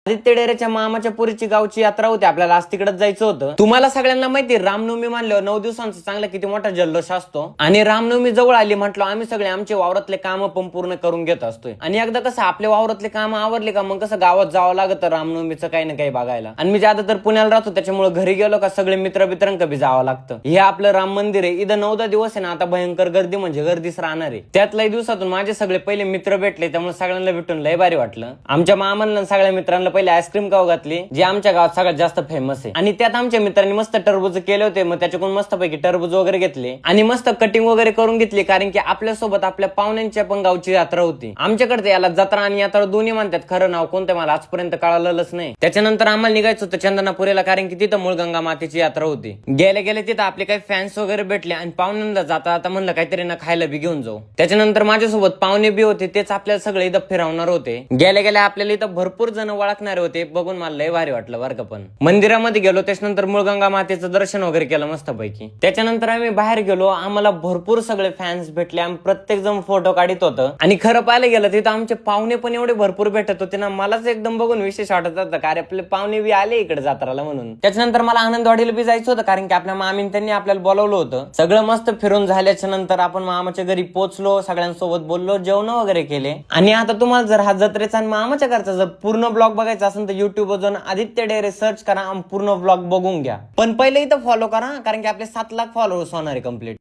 आदित्य डेरेच्या मामाच्या पुरीची गावची यात्रा होती, आपल्याला आज तिकडेच जायचं होतं. तुम्हाला सगळ्यांना माहिती रामनवमी मानल्यावर 9 दिवसांचा चांगला किती मोठा जल्लोष असतो आणि रामनवमी जवळ आली म्हटलं आम्ही सगळे आमचे वावरातले काम पण पूर्ण करून घेत असतोय. आणि एकदा कसं आपले वावरातले काम आवरले का मग कसं गावात जावं लागतं रामनवमीचं काही ना काही बघायला. आणि मी ज्यादा तर पुण्याला राहतो त्याच्यामुळे घरी गेलो का सगळे मित्रांक बी जावं लागतं. हे आपलं राम मंदिर आहे, इथं 9-10 दिवस आहे ना आता भयंकर गर्दी म्हणजे गर्दीच राहणार आहे. त्यातल्याही दिवसातून माझे सगळे पहिले मित्र भेटले, त्यामुळे सगळ्यांना भेटून लय भारी वाटलं. आमच्या मामांना सगळ्या मित्रांना पहिले आईस्क्रीम खाऊ घातली, जे आमच्या गावात सगळ्यात जास्त फेमस आहे. आणि त्यात आमच्या मित्रांनी मस्त टरबूज केले होते, मग त्याच्याकडून मस्त पैकी टरबूज वगैरे घेतले आणि मस्त कटिंग वगैरे करून घेतली, कारण की आपल्यासोबत आपल्या पाहुण्यांच्या पण गावची यात्रा होती. आमच्याकडे याला जत्रा आणि यात्रा दोन्ही म्हणतात, खरं नाव कोणतं मला आजपर्यंत कळालेलंच नाही. त्याच्यानंतर आम्हाला निघायचं होतं चंदनापुरीला, कारण की तिथं मूळगंगा मातेची यात्रा होती. गेले गेले तिथं आपले काही फॅन्स वगैरे भेटले आणि पाहुण्यांना जाता आता म्हणलं काहीतरी ना खायला बी घेऊन जाऊ. त्याच्यानंतर माझ्यासोबत पाहुणे बी होते, तेच आपल्याला सगळे इथं फिरवणार होते. गेल्या गेल्या आपल्याला इथं भरपूर जण ओळखणारे होते, बघून मला लय भारी वाटलं बरं का. पण मंदिरामध्ये गेलो, त्याच्यानंतर मूळगंगा मातेचं दर्शन वगैरे केलं मस्त पैकी. त्याच्यानंतर आम्ही बाहेर गेलो, आम्हाला भरपूर सगळे फॅन्स भेटले, आम्ही प्रत्येक जण फोटो काढत होतं. आणि खरं पाहायला गेलं तिथं आमचे पाहुणे पण एवढे भरपूर भेटत होते ना, मलाच एकदम बघून विशेष वाटत होतं, कारण आपले पाहुणे बी आले इकडे जत्राला म्हणून. त्याच्यानंतर मला आनंदवाडीला बी जायचं होतं, कारण की आपल्या मामीन त्यांनी आपल्याला बोलवलं होतं. सगळं मस्त फिरून झाल्याच्या नंतर आपण मामाच्या घरी पोहोचलो, सगळ्यांसोबत बोललो, जेवण वगैरे केले. आणि आता तुम्हाला जर हा जत्रेचा आणि मामाच्या घरचा जर पूर्ण ब्लॉग बघायचा असेल तर युट्यूबवर जाऊन आदित्य डेरे सर्च करा, पूर्ण ब्लॉग बघून घ्या. पण पहिले इथं फॉलो करा, कारण की आपले 7 लाख फॉलोअर्स होणार आहे कम्प्लीट.